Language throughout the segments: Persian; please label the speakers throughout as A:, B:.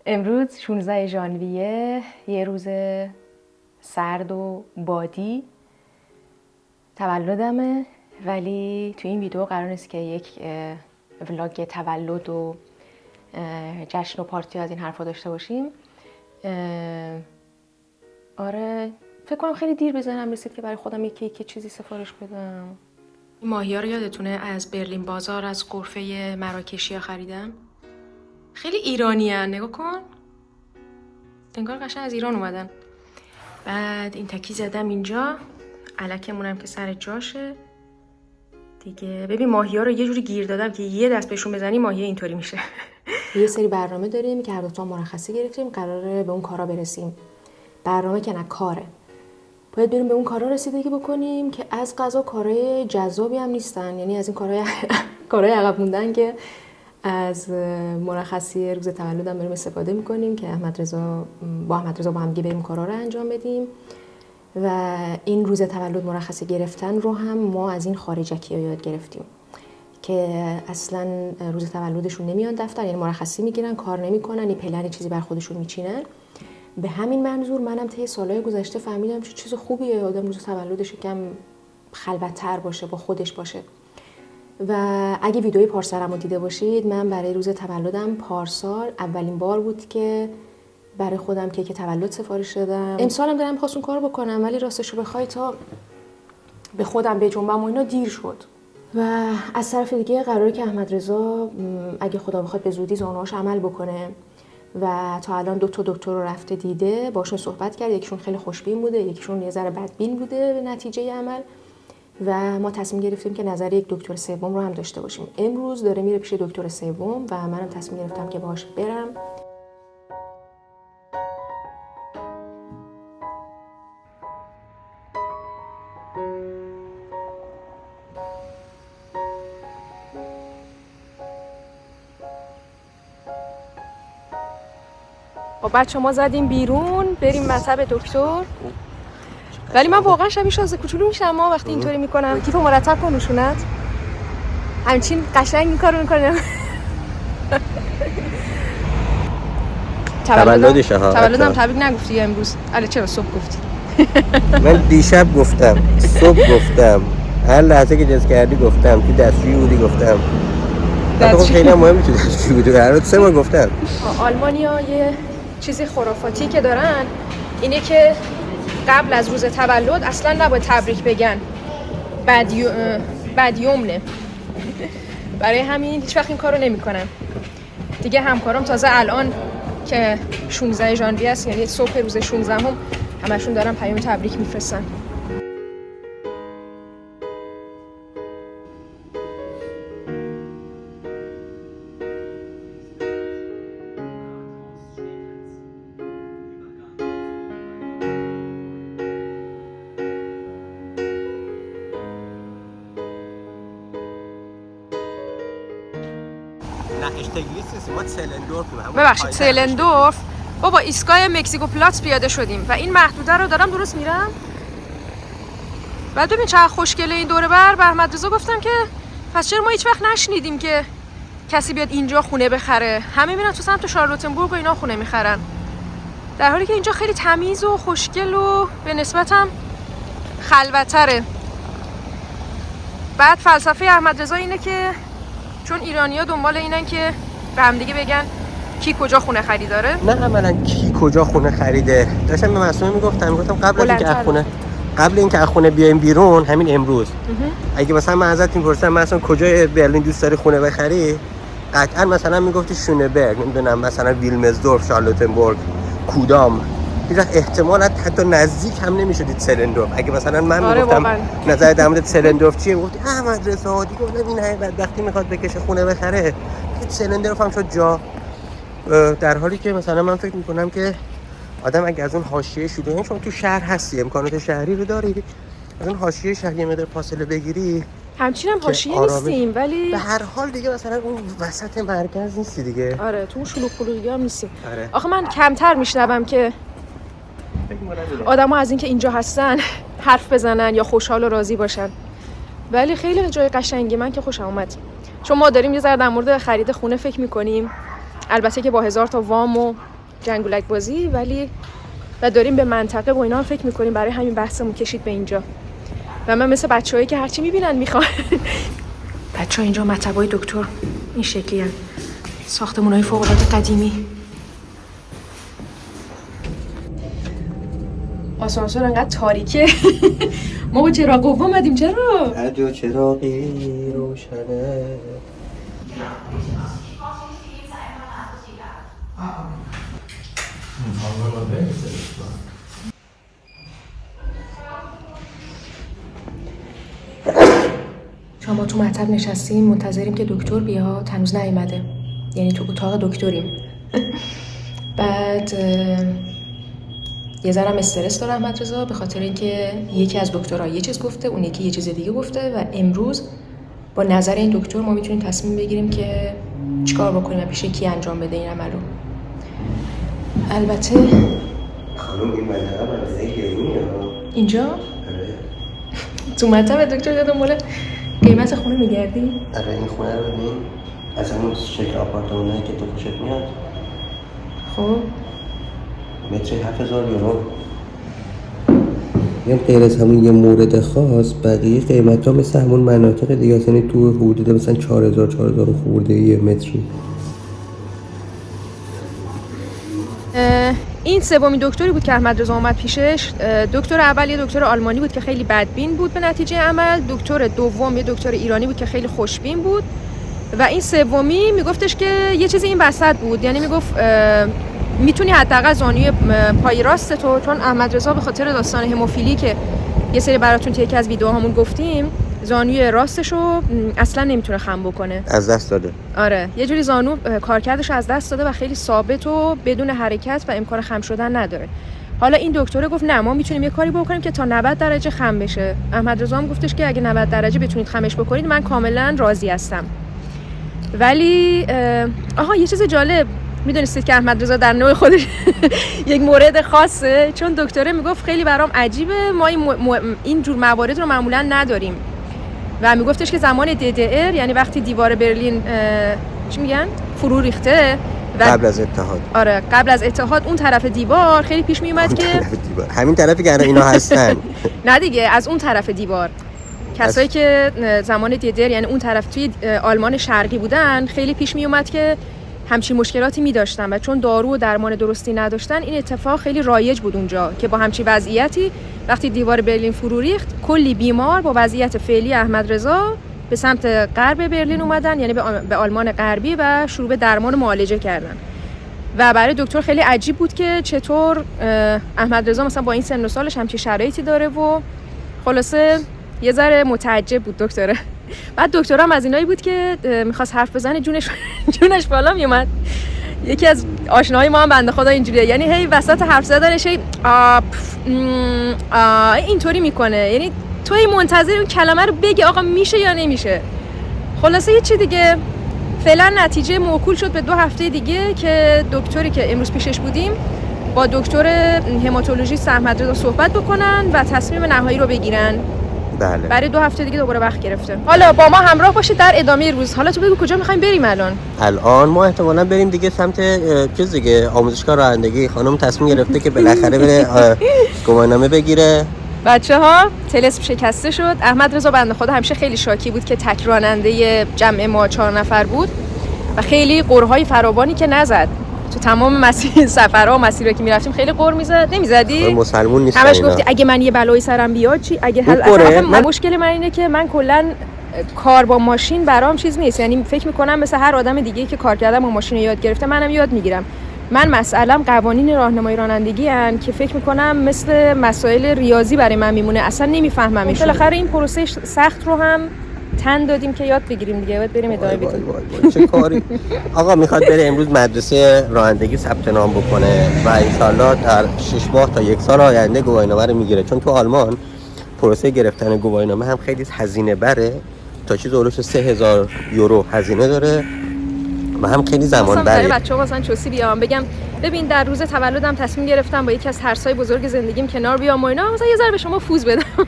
A: امروز 16 ژانویه، یه روز سرد و بادی تولدمه، ولی تو این ویدیو قرار نیست که یک ولاگ تولد و جشن و پارتی از این حرفا داشته باشیم. آره فکر کنم خیلی دیر به ذهنم رسید که برای خودم یک کیک چیزی سفارش بدم. این ماهی‌ها رو یادتونه از برلین بازار از غرفه مراکشیا خریدم؟ خیلی ایرانی‌ان، نگاه کن، انگار قشنگ از ایران اومدن. بعد این تکی زدم اینجا، الکمونم که سر جاشه دیگه. ببین ماهی‌ها رو یه جوری گیر دادم که یه دست بهشون بزنی ماهی اینطوری میشه. یه سری برنامه داریم که هر دو تا مرخصی گرفتیم، قراره به اون کارا برسیم. برنامه که نه کاره، باید بریم به اون کارا رسیدگی بکنیم که از قضا کارهای جذابی هم نیستن. یعنی از این کارهای عقب موندن که از مرخصی روز تولدم بریم استفاده میکنیم که احمد رضا با هم دیگه بریم کارا رو انجام بدیم. و این روز تولد مرخصی گرفتن رو هم ما از این خارجکی‌ها یاد گرفتیم که اصلا روز تولدشون نمیان دفتر، یعنی مرخصی میگیرن، کار نمیکنن، یه پلن چیزی بر خودشون میچینن. به همین منظور منم طی سالهای گذشته فهمیدم چه چیز خوبیه آدم روز تولدش یکم خلوت‌تر باشه، با خودش باشه. و اگه ویدیوی پارسالم رو دیده باشید، من برای روز تولدم پارسال اولین بار بود که برای خودم کیک تولد سفارش دادم. امسالم دارم می‌خواستم کارو بکنم، ولی راستش رو بخوای تا به خودم بجنبم و اینا دیر شد. و از طرف دیگه قراره که احمد رضا اگه خدا بخواد به زودی زانوهاش عمل بکنه و تا الان 2 تا دکتر رو رفته دیده، باشون صحبت کرد، یکیشون خیلی خوشبین بوده، یکیشون یه ذره بدبین بوده به نتیجه عمل. و ما تصمیم گرفتیم که نظر یک دکتر سوم رو هم داشته باشیم. امروز داره میره پیش دکتر سوم و منم تصمیم گرفتم که باهاش برم. خب بچه ما زدیم بیرون بریم مطب دکتر، ولی من واقعا شبیه شازده کوچولو میشم وقتی اینطوری میکنم. کیفو مرتب کن نشونت، همچین قشنگ این کارو میکنم. تولدم تبریک نگفتی امروز؟ الان چرا صبح گفتی؟
B: من دیشب گفتم، صبح گفتم، هر لحظه که جز کردی گفتم، تو دستشویی بودی گفتم. خب خیلی مهمه تو دستشویی بودی، هر روز 3 بار گفتم.
A: آلمانیا یه چیزی خرافاتی که دارن اینه که قبل از روز تولد اصلا نباید تبریک بگن، بدیومنه. برای همین هیچ وقت این کارو نمی‌کنم دیگه. همکارام تازه الان که 16 ژانویه است، یعنی صبح روز 16 همشون دارن پیام تبریک میفرستن. ببخشید سلندورف. بابا ایستگاه مکزیکو پلاتس پیاده شدیم و این محدوده رو دارم درست میرم. بعد ببین چقدر خوشگله این دوره بر. به احمد رضا گفتم که پس چرا ما هیچ وقت نشنیدیم که کسی بیاد اینجا خونه بخره؟ همه میرن تو سمت شارلوتنبورگ و اینا خونه میخرن، در حالی که اینجا خیلی تمیز و خوشگل و به نسبت هم خلوت‌تره. بعد فلسفه احمد رضا اینه که چون ایرانی‌ها دنبال اینن که به هم دیگه بگن کی کجا خونه خریداره.
B: نه عملاً کی کجا خونه خریده. داشتم به مسئول میگفتم قبل اینکه از خونه بیایم بیرون، همین امروز اگه مثلا من ازت میپرسم مثلا کجای برلین دوست داری خونه بخری، قطعا مثلا میگفتی شونبرگ، نمیدونم مثلا ویلمزدورف، شارلوتنبورگ، کودام. هیچ احتمال حتی نزدیک هم نمیشدید سلندورف. اگه مثلا من میگفتم نظر در مورد سلندورف چیه، میگفتی احمد رضا دیگه اون این حیوان وقتی میخواد بکشه خونه بخره، سلندورف هم شد جا. در حالی که مثلا من فکر میکنم که آدم اگه از اون حاشیه شروع، چون تو شهر هستی امکانات شهری رو داری، از اون حاشیه شهری مدار فاصله بگیری.
A: همچین هم حاشیه نیستیم، ولی
B: به هر حال دیگه مثلا اون وسط مرکز نیستی دیگه.
A: آره تو اون شلوغ پلوغی هم نیستیم. آره. آخه من کمتر میشنوم که آدم‌ها از اینکه اینجا هستن حرف بزنن یا خوشحال و راضی باشن. ولی خیلی جای قشنگی، من که خوشم اومد. چون ما داریم یه ذره در مورد خرید خونه فکر می‌کنیم، البته که با 1000 تا وام و جنگولک بازی، ولی و داریم به منطقه و اینا فکر می‌کنیم. برای همین بحثمون کشید به اینجا. و من مثل بچه‌هایی که هرچی می‌بینن می‌خوان. بچه‌ها اینجا مطبای دکتر این شکلی هستن. ساختمونای فوق‌العاده قدیمی. آسانسور انقدر تاریکه. ما با چراغ قوه اومدیم. چرا؟
B: هر چراغی روشنه.
A: شما تو مطب نشستیم منتظریم که دکتر بیاد، هنوز نیومده. یعنی تو اتاق دکتریم. بعد یه ذرم استرس داره احمد رضا به خاطر اینکه یکی از دکترها یه چیز گفته، اون یکی یه چیز دیگه گفته و امروز با نظر این دکتر ما میتونیم تصمیم بگیریم که چیکار بکنیم و پیش کی انجام بده این عملو. البته
B: خانم این منطقه گرونیه
A: اینجا؟ تو مطب دکتر یادم موله قیمت خونه میگردی؟
B: آره این خونه رو ببین، از همون شکل آپارتمانایی که تو خوشت میاد.
A: خب
B: متری 7000 یورو. میگم غیر از همون یه مورد خاص بقیه قیمت ها مثل همون مناطق دیگه هست، یعنی تو حدود مثلا 4000 خورده یه متری.
A: این سومین دکتری بود که احمد رضا اومد پیشش. دکتر اول یه دکتر آلمانی بود که خیلی بدبین بود به نتیجه عمل. دکتر دوم یه دکتر ایرانی بود که خیلی خوشبین بود و این سومی میگفتش که یه چیزی این وسط بود. یعنی میگفت میتونی حداقل زانوی پای راست تو، چون احمد رضا به خاطر داستان هموفیلی که یه سری براتون توی یکی از ویدیوهامون گفتیم، زانوی راستشو اصلا نمیتونه خم بکنه،
B: از دست داده.
A: آره یه جوری زانو کارکردشو از دست داده و خیلی ثابت و بدون حرکت و امکان خم شدن نداره. حالا این دکتر گفت نه ما میتونیم یه کاری بکنیم که تا 90 درجه خم بشه. احمد رضا هم گفتش که اگه 90 درجه بتونید خمش بکنید من کاملا راضی هستم. ولی یه چیز جالب، میدونستید که احمد رضا در نوع خودش یک مورد خاصه، چون دکتره میگفت خیلی برام عجیبه ما این جور موارد رو معمولا نداریم و میگفتش که زمان DDR یعنی وقتی دیوار برلین چی میگن فرو ریخته
B: قبل از اتحاد،
A: آره قبل از اتحاد، اون طرف دیوار خیلی پیش میومد که
B: همین طرفی که اینا هستن
A: نه دیگه از اون طرف دیوار کسایی که زمان DDR یعنی اون طرف توی آلمان شرقی بودن خیلی پیش میومد که همچین مشکلاتی می داشتن و چون دارو و درمان درستی نداشتن این اتفاق خیلی رایج بود اونجا که با همچین وضعیتی وقتی دیوار برلین فرو ریخت کلی بیمار با وضعیت فعلی احمد رضا به سمت غرب برلین اومدن، یعنی به آلمان غربی و شروع به درمان و معالجه کردن و برای دکتر خیلی عجیب بود که چطور احمد رضا مثلا با این سن و سالش همچین شرایطی داره و خلاصه یه ذره متعجب بود دکتره. بعد دکترم از اینایی بود که میخواست حرف بزنه جونش بالا میومد. یکی از آشناهای ما هم بنده خدا اینجوریه، یعنی هی وسط حرف زدنش هی اینطوری میکنه، یعنی تو هی منتظر اون کلمه رو بگی آقا میشه یا نمیشه. خلاصه یه چی دیگه، فعلا نتیجه موکول شد به 2 هفته دیگه که دکتری که امروز پیشش بودیم با دکتر هماتولوژیست احمد رضا صحبت بکنن و تصمیم نهایی رو بگیرن.
B: بله.
A: برای 2 هفته دیگه دوباره وقت گرفته. حالا با ما همراه باشید در ادامه روز. حالا تو بگو کجا می‌خوایم بریم
B: الان ما احتمالاً بریم دیگه سمت چیز دیگه، آموزشگاه رانندگی. خانم تصمیم گرفته که بالاخره بره گواهینامه بگیره.
A: بچه‌ها طلسم شکسته شد. احمد رضا بنده خدا همیشه خیلی شاکی بود که تک راننده جمع ما 4 نفر بود و خیلی قرهای فراوانی که نزد. تو تمام مسیر سفرها و مسیرایی که میرفتیم خیلی قر میزد. نمیزدی؟
B: مسلمون نیست.
A: همش گفتی اگه من یه بلایی سرم بیاد چی؟ اگه مشکل من اینه که من کلا کار با ماشین برام چیز نیست، یعنی فکر میکنم مثل هر آدم دیگه که کار کردن با ماشین یاد گرفته منم یاد میگیرم. من مسئله‌ام قوانین راهنمایی رانندگی ان که فکر میکنم مثل مسائل ریاضی برای من میمونه، اصلا نمیفهممش. بالاخره این پروسه سخت رو هم تن دادیم که یاد بگیریم دیگه، باید بریم ادامه بدیم.
B: چه کاری؟ آقا میخواد بره امروز مدرسه رانندگی ثبت نام بکنه و انشالله در 6 ماه تا 1 سال آینده گواهینامه رو میگیره، چون تو آلمان پروسه گرفتن گواهینامه هم خیلی هزینه بره، تا چیز اولش 3000 یورو هزینه داره و هم خیلی زمان
A: برای بچه‌ها مثلا چوسی بیام بگم ببین در روز تولدم تصمیم گرفتم با یکی از ترس‌های بزرگ زندگیم کنار بیام و اینا، مثلا یه ذره به شما فوز بدم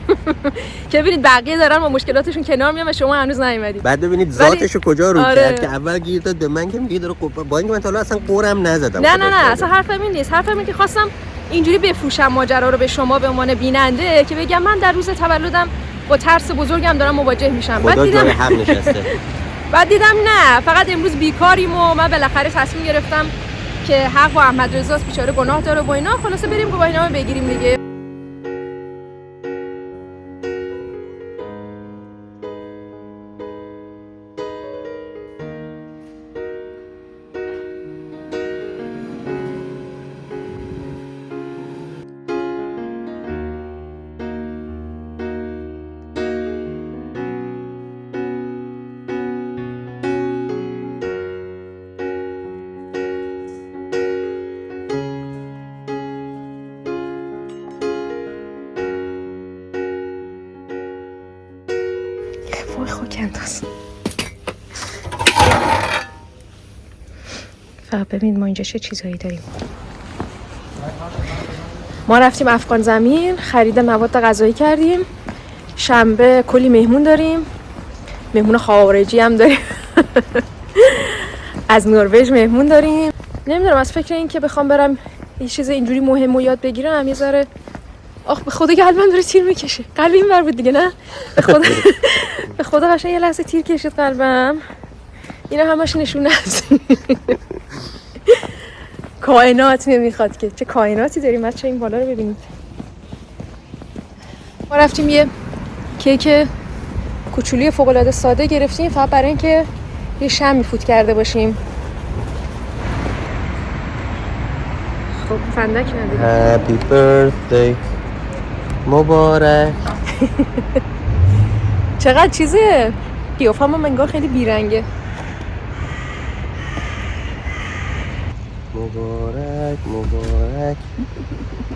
A: که ببینید بقیه دارن با مشکلاتشون کنار میان و شما هنوز نیومدید.
B: بعد ببینید ذاتشو کجا رو کرد که اول گیر داد به من که میگه داره با اینکه من تا حالا اصلا قورم نزدم.
A: نه اصلا حرفم این نیست. حرفم اینه که خواستم اینجوری بفروشم ماجرا رو به شما به عنوان بیننده که بگم من در روز تولدم با ترس بزرگم دارم مواجه میشم.
B: بعد دیدم هم نشسته.
A: بعد دیدم نه، فقط امروز بیکاریم و من بالاخره تصمیم گرفتم که حق با احمد رضا بیچاره گناه داره با اینا، خلاصه بریم گواهینامه بگیریم دیگه. وای خاک انداز. فقط ببینید ما اینجا چه چیزایی داریم. ما رفتیم افغان زمین، خرید مواد غذایی کردیم. شنبه کلی مهمون داریم، مهمون خارجی هم داریم از نروژ مهمون داریم. نمیدونم از فکر این که بخوام برم یه چیز اینجوری مهمو یاد بگیرم یه ذره به خدا قلبم داره تیر میکشه. قلب این بر بود دیگه، نه به خدا قشنگ یه لحظه تیر کشید قلبم. اینا همش نشونه است کائنات نمیخواد که چه کائناتی داریم. بچه این بالا رو ببینید. ما رفتیم یه کیک کوچولی فوق العاده ساده گرفتیم فقط برای اینکه یه شمعی فوت کرده باشیم. خب فندک نداریم.
B: هپی برثدی مبارک.
A: چقدر چیزه قیافم هم انگار خیلی بیرنگه.
B: مبارک مبارک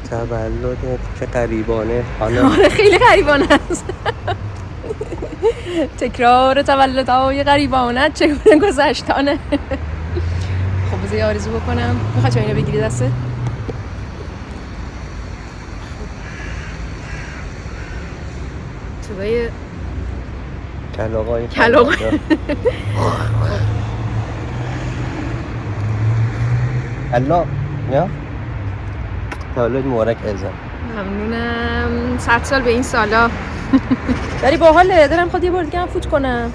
B: تولدت. چه غریبانه.
A: آره خیلی غریبانه است. تکرار تولدهای غریبانه چگونه گذشتانه. خب بذار آرزو بکنم. میخواد اینو بگیری دسته؟ توی
B: کلاغای الله یا تولد مبارک ازم.
A: ممنونم. 100 سال به این سالا. ولی باحاله. دارم خود یه بار دیگه هم فوت کنم.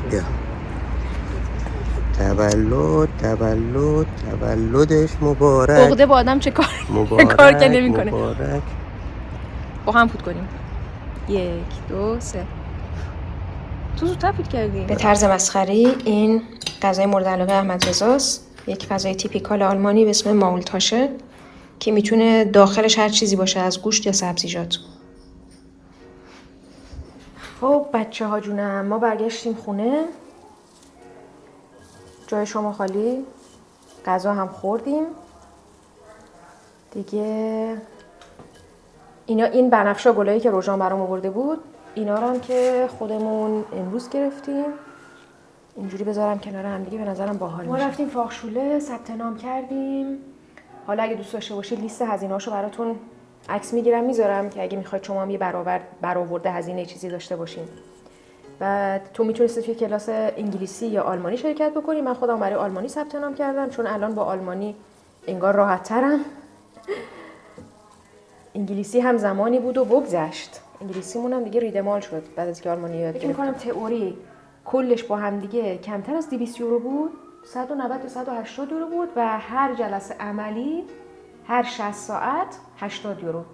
B: تولدش مبارک.
A: عقده با آدم چه کار که نمی‌کنه.
B: مبارک.
A: با هم فوت کنیم. 1 2 3. تو زودتر فوت کردی. به طرز مسخری این غذای مورد علاقه احمد رضاست. یک غذای تیپیکال آلمانی به اسم ماولتاشه که میتونه داخلش هر چیزی باشه از گوشت یا سبزیجات. خب بچه ها جونم ما برگشتیم خونه. جای شما خالی. غذا هم خوردیم دیگه. این بنفشه گلایی که روژان برام آورده بود اینا رو هم که خودمون امروز گرفتیم. اینجوری بذارم کنار هم دیگه به نظرم باحال میشه. ما رفتیم فاخشوله ثبت نام کردیم. حالا اگه دوست داشته باشید لیست هزینه‌هاشو براتون عکس میگیرم میذارم که اگه میخواید شما هم یه برآورده هزینه چیزی داشته باشین. و تو میتونید توی کلاس انگلیسی یا آلمانی شرکت بکنی. من خودم برای آلمانی ثبت نام کردم چون الان با آلمانی انگار راحت‌ترم. انگلیسی هم زمانی بود و بگذشت. انگلیسیمون هم دیگه ریدمال شد بعد از که آلمانی یاد گرفتم. فکر می‌کنم تئوری کلش با هم دیگه کمتر از 200 یورو بود. 190 تا 180 یورو بود و هر جلسه عملی هر 60 ساعت 80 یورو.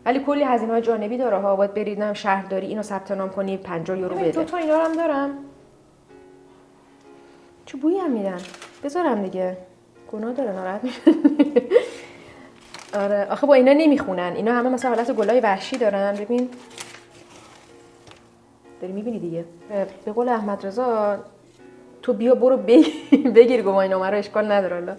A: ولی کلی هزینه‌های جانبی داره ها. باید برید شهرداری اینو ثبت نام کنی 50 یورو بده. تو اینا رو هم دارم. چه بویی هم میدن. بذارم دیگه. گناه داره ناراحت میشن. آره آخه با اینا نمیخونن. اینا همه مثلا حالت گلای وحشی دارن. ببین. داری میبینی دیگه. به قول احمد رضا تو بیا برو بگیر گواهینامه رو اشکال نداره حالا.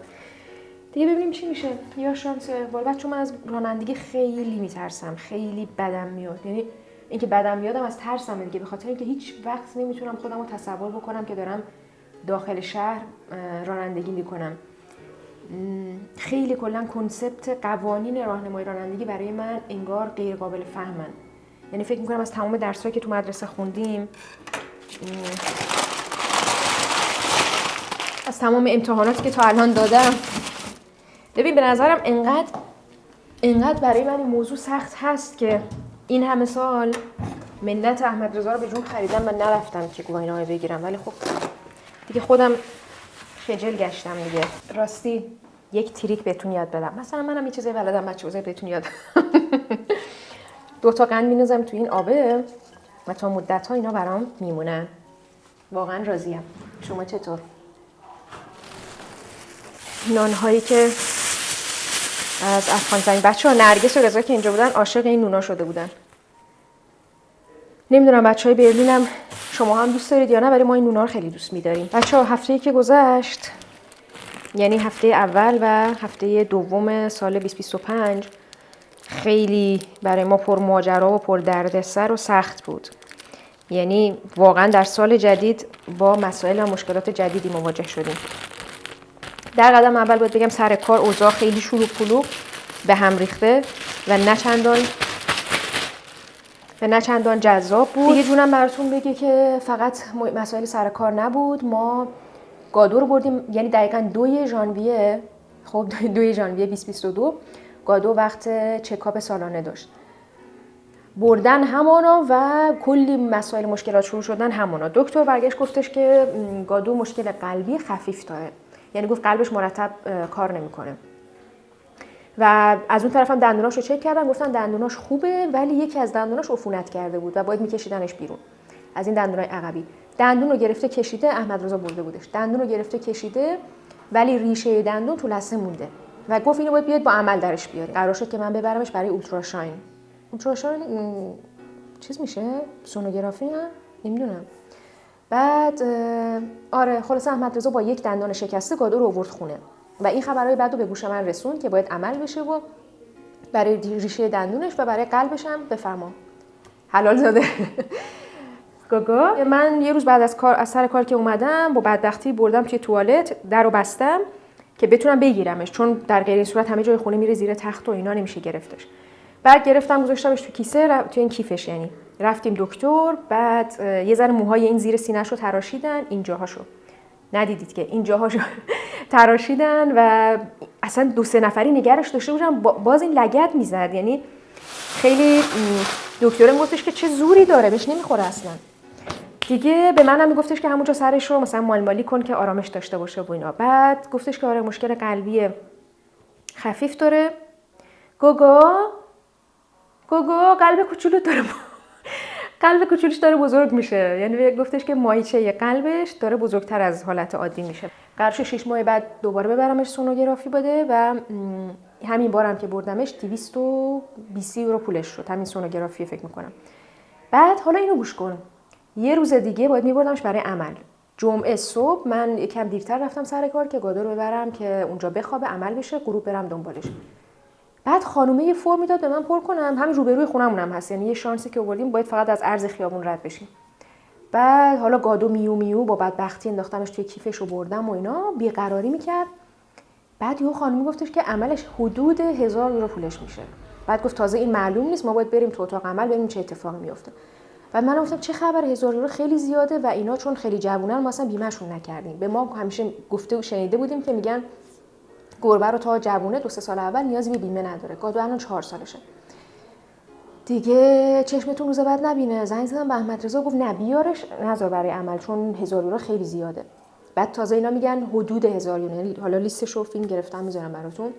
A: دیگه ببینیم چی میشه. یا شانس اقبال. بچه‌ها من از رانندگی خیلی میترسم. خیلی بدم میاد. یعنی اینکه بدم میادم از ترسم دیگه به خاطر اینکه هیچ وقت نمیتونم خودم رو تصور بکنم که دارم داخل شهر رانندگی میکنم. خیلی کلا کنسپت قوانین راهنمایی رانندگی برای من انگار غیر قابل فهمن. یعنی فکر میکنم از تمام درسایی که تو مدرسه خوندیم، از تمام امتحاناتی که تا الان دادم، ببین به نظرم انقدر برای من این موضوع سخت هست که این همه سال منت احمد رضا رو به جون خریدم و نرفتم که گواهینامه بگیرم. ولی خب دیگه خودم خجل گشتم دیگه. راستی یک تریک بهتون یاد بدم. مثلا منم یه چیزی بلدم، بچه بزرگ بهتون یاد 2 تا قند می‌نازم تو این آبه و تا مدت‌ها اینا برام میمونن. واقعا راضیم. شما چطور؟ نان‌هایی که از افغان زمین، بچه‌ها نرگس و رضا که اینجا بودن عاشق این نونا شده بودن. نمیدونم بچه‌های برلینم شما هم دوست دارید یا نه، ولی ما این نونا رو خیلی دوست می‌داریم. بچه‌ها هفته‌ای که گذشت، یعنی هفته اول و هفته دوم سال 2025 خیلی برای ما پر ماجرا و پر دردسر و سخت بود. یعنی واقعا در سال جدید با مسائل و مشکلات جدیدی مواجه شدیم. در قدم اول باید بگم سر کار اوضاع خیلی شلوغ پلوغ به هم ریخته و نه چندان جذاب بود. دیگه جونم براتون بگه که فقط مسائل سر کار نبود. ما گادو رو بردیم، یعنی دقیقاً 2 ژانویه، خب 2 ژانویه 2022 گادو وقت چکاپ سالانه داشت. بردن همانا و کلی مسائل مشکلات شروع شدن همانا. دکتر برگشت گفتش که گادو مشکل قلبی خفیف داره، یعنی گفت قلبش مرتب کار نمیکنه. و از اون طرف هم دندوناش رو چک کردن، گفتن دندوناش خوبه ولی یکی از دندوناش عفونت کرده بود و باید میکشیدنش بیرون از این دندونای عقبی. دندون رو گرفته کشیده، احمد رضا برده بودش. دندون رو گرفته کشیده ولی ریشه دندون تو لثه مونده و گفت اینو باید بیاد با عمل درش بیاری. قرار شد که من ببرمش برای اولتراشاین چیز میشه؟ سونوگرافی نه؟ نمیدونم. بعد آره خلاص احمد رضا با یک دندان شکسته گادو رو آورد خونه و این خبرهای بعدو به گوش من رسوند که باید عمل بشه و برای ریشه دندونش و برای قلبش هم بفرما حلال زاده. گاگا من یه روز بعد از سر کار که اومدم با بدبختی بردم توی توالت، در رو بستم که بتونم بگیرمش، چون در غیر این صورت همه جای خونه میره زیر تخت و اینا نمیشه گرفتش. بعد گرفتم گذاشتمش تو کیسه، تو این کیفش. یعنی رفتیم دکتر، بعد یه ذره موهای این زیر سینه‌شو تراشیدن، اینجاهاشو ندیدید که اینجاهاشو تراشیدن و اصلا 2-3 نفری نگرش داشته بودن، باز این لگد میزد. یعنی خیلی دکترم گفتش که چه زوری داره، بهش نمیخوره اصلا. دیگه به منم میگفتش که همونجا سرش رو مثلا مالمالی کن که آرامش داشته باشه و اینا. بعد گفتش که آره مشکل قلبی خفیف داره. گوگو قلب کوچولو داره، قلب کوچولوش داره بزرگ میشه. یعنی گفتش که ماهیچه قلبش داره بزرگتر از حالت عادی میشه. قرار شد 6 ماه بعد دوباره ببرمش سونوگرافی بده و همین بارم که بردمش 220 یورو پولش شد، همین سونوگرافی فکر میکنم. بعد حالا اینو گوش کن، یه روز دیگه باید میبردمش برای عمل. جمعه صبح من یکم دیرتر رفتم سر کار که گادو رو ببرم که اونجا بخوابه عمل بشه، غروب برم دنبالش. بعد خانومه یه فرمی داد به من پر کنم، همین روبروی خونمونم هست، یعنی یه شانسی که آوردیم باید فقط از عرض خیابون رد بشیم. بعد حالا گادو میو میو با بدبختی انداختمش توی کیفش و بردم و اینا، بیقراری میکرد. بعد یه خانومی گفتش که عملش حدود 1000 یورو پولش میشه. بعد گفت تازه این معلوم نیست، ما باید بریم تو اتاق عمل ببینیم چه اتفاقی میفته. و من گفتم چه خبره، 1000 یورو خیلی زیاده و اینا چون خیلی جوونن ما اصلا بیمه‌شون نکردیم. به ما همیشه گفته و شنیده بودیم که میگن گربه رو تا جوونه 2-3 سال اول نیازی به بیمه نداره. گادو الان 4 سالشه. دیگه چشمتون روز بعد نبینه. زنگ زدم به احمد رضا، گفت نه بیارش، نذار برای عمل چون 1000 یورو خیلی زیاده. بعد تازه اینا میگن حدود 1000 یورو، یعنی حالا لیستش رو فیلم گرفتم میذارم براتون.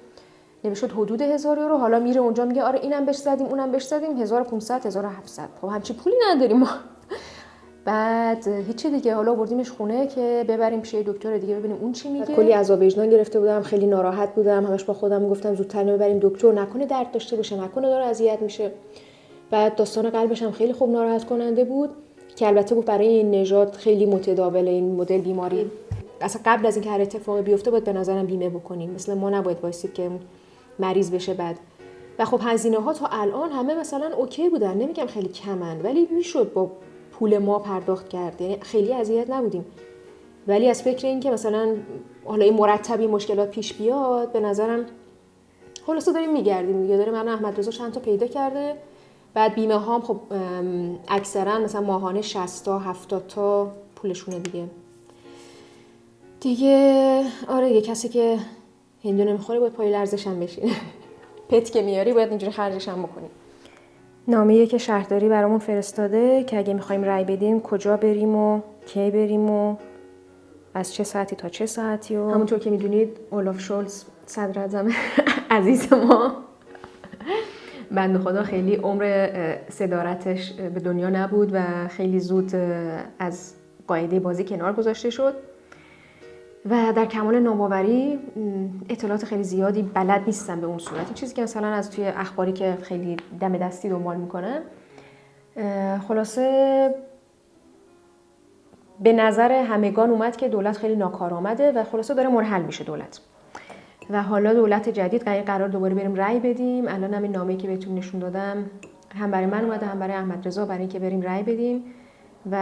A: نمیشد حدود 1000 یورو. حالا میره اونجا میگه آره اینم بهش زدیم اونم بهش زدیم 1500 1700. خب همچی پولی نداریم ما. بعد هیچی دیگه، حالا بردیمش خونه که ببریم پیش دکتر دیگه ببینیم اون چی میگه. کلی عذاب وجدان گرفته بودم، خیلی ناراحت بودم، همش با خودم گفتم زودتر ببریم دکتر، نکنه درد داشته باشه، نکنه داره اذیت میشه. بعد داستان قلبش هم خیلی خوب ناراحت کننده بود که البته گفت برای این نژاد خیلی متداول این مدل بیماری، اصلا قبل از اینکه هر اتفاقی بیفته باید به نظرم بیمه بکنیم، مثل ما نباید وایسید که مریض بشه بعد. و خب هزینه‌ها تا الان همه مثلا اوکی بودن، نمیگم خیلی کمن ولی میشد با پول ما پرداخت کرد، یعنی خیلی اذیت نبودیم. ولی از فکر این که مثلا حالا این مرتبی مشکلات پیش بیاد، به نظرم خلاصه داریم میگردیم دیگه. داریم من احمد رضا چند تا پیدا کرده. بعد بیمه هام خب اکثرا مثلا ماهانه 60 تا 70 تا پولشونه دیگه. آره یه کسی که هندو نمیخوره باید پای لرزش هم بشینه. پت که میاری باید اینجوری خرجش هم بکنی. نامه‌ای که شهرداری برامون فرستاده که اگه میخوایم رای بدیم کجا بریم و کی بریم و از چه ساعتی تا چه ساعتی. و همونطور که میدونید اولاف شولز صدر اعظم عزیز ما بنده خدا خیلی عمر صدارتش به دنیا نبود و خیلی زود از قاعده بازی کنار گذاشته شد و در کمال ناباوری اطلاعات خیلی زیادی بلد نیستم به اون صورت. این چیزی که مثلا از توی اخباری که خیلی دم دستی دنبال میکنم. خلاصه به نظر همگان اومد که دولت خیلی ناکارآمده و خلاصه داره منحل میشه دولت. و حالا دولت جدید قرار دوباره بریم رأی بدیم. الان هم این نامه‌ای که بهتون نشون دادم هم برای من اومده هم برای احمد رضا، برای اینکه بریم رأی بدیم. و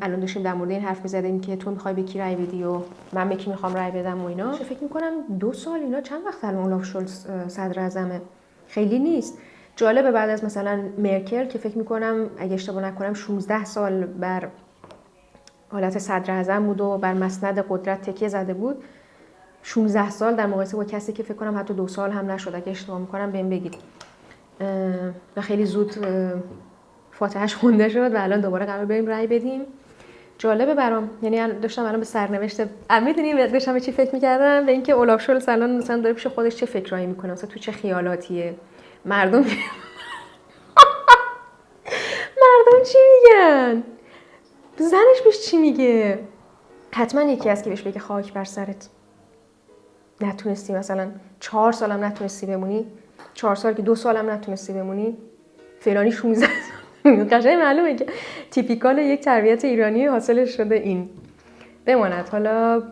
A: الان داشتیم در مورد این حرف می‌زدیم که تو می‌خوای به کی رأی بدی و من به کی می‌خوام رأی بدم و اینا. فکر می‌کنم 2 سال اینا چند وقت الان اولاف شولز صدر اعظمه، خیلی نیست. جالبه بعد از مثلا مرکل که فکر می‌کنم اگه اشتباه نکنم 16 سال بر حالت صدر اعظم بود و بر مسند قدرت تکیه زده بود، 16 سال در مقایسه با کسی که فکر کنم حتی 2 سال هم نشد، اگه اشتباه می‌کنم بهم بگید. و خیلی زود فاتحه‌اش خونده شد و الان دوباره قرار بریم رأی بدیم. جالبه برام، یعنی داشتم الان به سرنوشت میدونی داشتم به چی فکر می‌کردم، به اینکه اولاف شولز الان مثلا داره پیش خودش چه فکرایی می‌کنه، مثلا تو چه خیالاتیه، مردم چی میگن، زنش بهش چی میگه. حتما یکی هست که بهش بگه خاک بر سرت، نتونستی مثلا 4 سالم نتونستی بمونی، 4 سال که 2 سالم نتونستی بمونی، فلانی 16 سال. قشنگ معلومه که تیپیکال یک تربیت ایرانی حاصلش شده این. بماند. حالا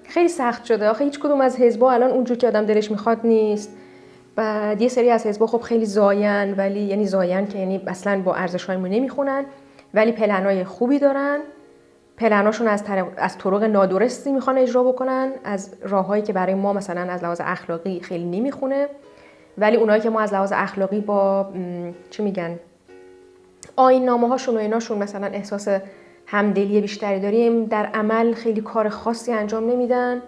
A: خیلی سخت شده آخه هیچ کدوم از حزب‌ها الان اونجور که آدم دلش میخواد نیست. بعد یه سری از حزب‌ها خب خیلی زاین، ولی یعنی زاین که یعنی اصلا با ارزش‌هایمون نمیخونن، ولی پلن‌های خوبی دارن. پلناشون از طرق نادرستی میخوان اجرا بکنن، از راههایی که برای ما مثلا از لحاظ اخلاقی خیلی نمیخونه، ولی اونایی که ما از لحاظ اخلاقی با چی میگن آیین‌نامه‌هاشون و ایناشون مثلا احساس همدلی بیشتری داریم، در عمل خیلی کار خاصی انجام نمیدن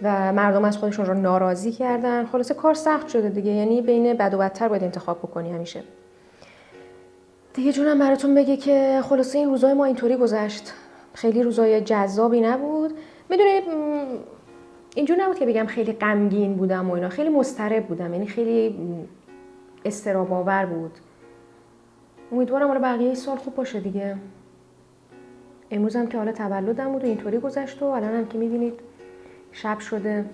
A: و مردم از خودشون رو ناراضی کردن. خلاصه کار سخت شده دیگه، یعنی بین بد و بدتر باید انتخاب بکنی همیشه. دیگه جونم براتون بگه که خلاصه این روزای ما اینطوری گذشت، خیلی روزای جذابی نبود. میدونید اینجور نبود که بگم خیلی غمگین بودم و اینا، خیلی مضطرب بودم، یعنی خیلی اضطراب آور بود. امیدوارم حالا بقیه سال خوب باشه دیگه. امروز هم که حالا تولدم بود و اینطوری گذشت و الان هم که میبینید شب شده.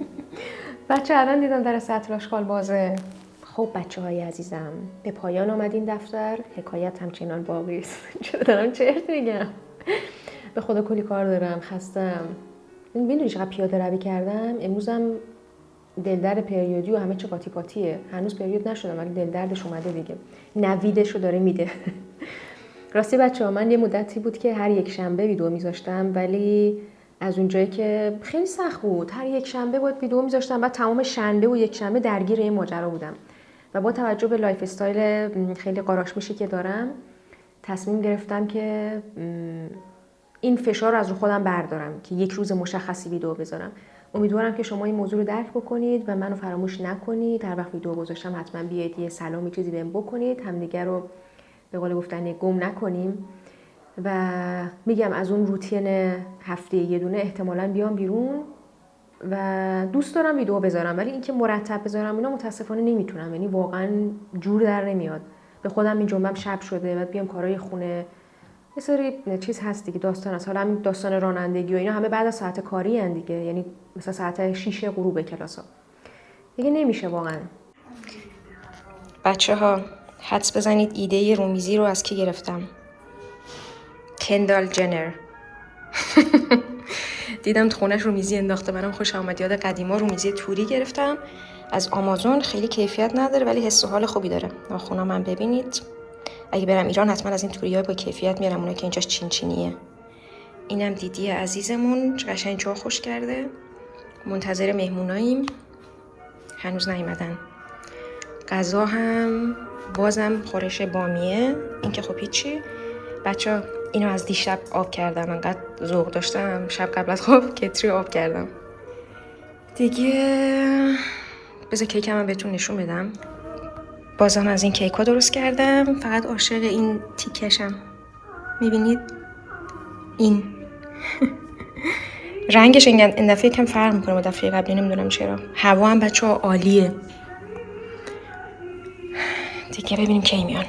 A: بچه الان دیدم در سطل آشغال بازه. خب بچه‌های عزیزم، به پایان آمد این دفتر، حکایت همچنان باقی است. چرا دارم چرت میگم؟ به خدا کلی کار دارم، خستم. میدونی چقدر پیاده روی کردم؟ امروزم دلدرد پریودی و همه چی قاطی قاطیه. هنوز پریود نشدم ولی دلدردش اومده دیگه. نویدشو داره میده. راستی بچه‌ها من یه مدتی بود که هر یک شنبه ویدیو میذاشتم، ولی از اونجایی که خیلی سخت بود هر یک شنبه بود ویدیو میذاشتم، بعد تمام شنبه و یک شنبه درگیر این ماجرا بودم و با توجه به لایف استایل خیلی قاراشمیشی که دارم تصمیم گرفتم که این فشار رو از رو خودم بردارم که یک روز مشخصی ویدیو بذارم. امیدوارم که شما این موضوع رو درک بکنید و منو فراموش نکنید. هر وقت ویدیو گذاشتم حتما بیاید یه سلامی چیزی بهم بکنید، همدیگه رو به قول گفتن گم نکنیم. و میگم از اون روتین هفته یه دونه احتمالاً بیام بیرون و دوست دارم ویدیو بذارم، ولی اینکه مرتب بذارم اینا متاسفانه نمیتونم، یعنی واقعا جور در نمیاد. به خودم این جنبم شب شده، بعد بیام کارهای خونه، یه سری چیز هست دیگه، داستان هست. حالا همین داستان رانندگی و اینا همه بعد از ساعت کاری ان دیگه، یعنی مثلا ساعت 6 غروب کلاسا دیگه نمیشه واقعا. بچه‌ها حدس بزنید ایده رومیزی رو از کی گرفتم؟ کندال جنر. دیدم تو خونش رومیزی انداخته، برام خوش اومد. یاد قدیما رومیزی توری گرفتم از آمازون، خیلی کیفیت نداره ولی حس و حال خوبی داره. ناخونا من ببینید، اگه برم ایران حتما از این توری‌های با کیفیت میارم، اونایی که اینجاش چین چینیه. اینم دیدی عزیزمون قشنگ جا خوش کرده. منتظر مهموناییم، هنوز نیومدن. غذا هم بازم خورش بامیه. این که خب هیچی. بچه اینو از دیشب آب کردم، انقدر ذوق داشتم شب قبل از خواب کتری آب کردم دیگه. بذار کیکم هم بهتون نشون بدم. بازم از این کیک ها درست کردم، فقط عاشق این تیکشم. میبینید این رنگش این دفعه کم فرق میکنه با دفعه قبلی، نمیدونم چرا. هوا هم بچه ها عالیه دیگه. ببینیم کی میان.